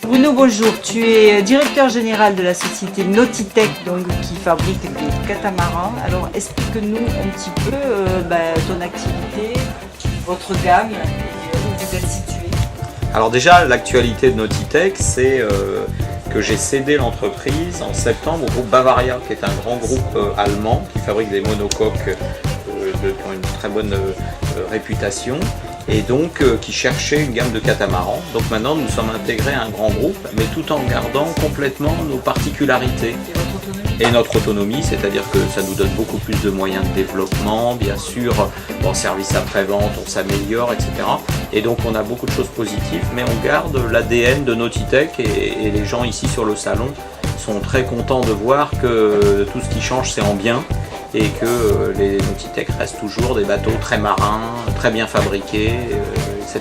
Bruno, bonjour. Tu es directeur général de la société Nautitech, donc, qui fabrique des catamarans. Alors, explique-nous un petit peu ton activité, votre gamme et où vous êtes situé. Alors déjà, l'actualité de Nautitech, c'est que j'ai cédé l'entreprise en septembre au groupe Bavaria, qui est un grand groupe allemand qui fabrique des monocoques qui ont une très bonne réputation et donc qui cherchait une gamme de catamarans. Donc maintenant, nous sommes intégrés à un grand groupe, mais tout en gardant complètement nos particularités. Et notre autonomie, c'est-à-dire que ça nous donne beaucoup plus de moyens de développement, bien sûr, en service après-vente, on s'améliore, etc. Et donc on a beaucoup de choses positives, mais on garde l'ADN de Nautitech et les gens ici sur le salon sont très contents de voir que tout ce qui change c'est en bien et que les Nautitech restent toujours des bateaux très marins, très bien fabriqués, etc.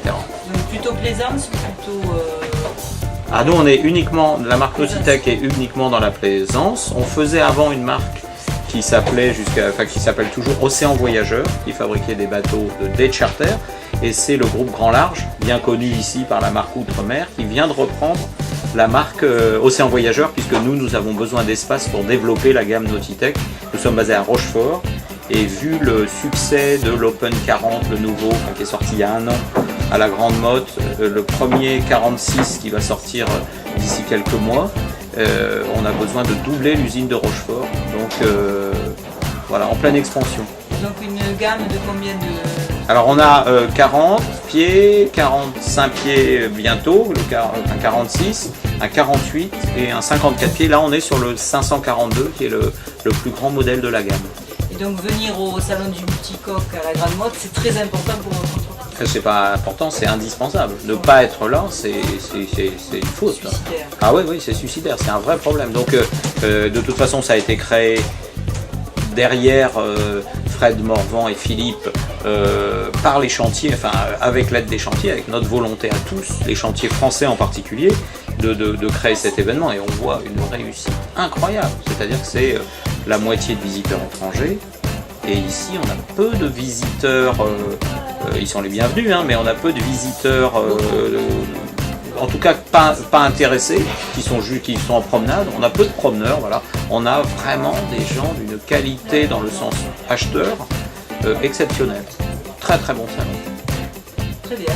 Donc plutôt plaisance ou plutôt... Ah, nous on est uniquement, la marque Nautitech est uniquement dans la plaisance. On faisait avant une marque qui s'appelle toujours Océan Voyageur, qui fabriquait des bateaux de day charter, et c'est le groupe Grand Large, bien connu ici par la marque Outre-mer, qui vient de reprendre la marque Océan Voyageur, puisque nous avons besoin d'espace pour développer la gamme Nautitech. Nous sommes basés à Rochefort, et vu le succès de l'Open 40, le nouveau, qui est sorti il y a un an, à la Grande Motte, le premier 46 qui va sortir d'ici quelques mois, on a besoin de doubler l'usine de Rochefort, donc voilà, en pleine expansion. Donc une gamme de combien de... Alors on a 40 pieds, 45 pieds bientôt, un 46, un 48 et un 54 pieds. Là on est sur le 542 qui est le plus grand modèle de la gamme. Et donc venir au salon du multicoque à la Grande Motte, c'est très important pour votre entreprise. C'est pas important, c'est indispensable. Ne pas être là, c'est une faute. Suicidaire. Ah oui, c'est suicidaire, c'est un vrai problème. Donc de toute façon, ça a été créé derrière Fred Morvan et Philippe par les chantiers, enfin avec l'aide des chantiers, avec notre volonté à tous, les chantiers français en particulier, de créer cet événement. Et on voit une réussite incroyable. C'est-à-dire que c'est la moitié de visiteurs étrangers. Et ici, on a peu de visiteurs, ils sont les bienvenus, hein, mais on a peu de visiteurs, en tout cas pas intéressés, qui sont en promenade. On a peu de promeneurs, voilà. On a vraiment des gens d'une qualité dans le sens acheteur exceptionnel. Très très bon salon. Très bien.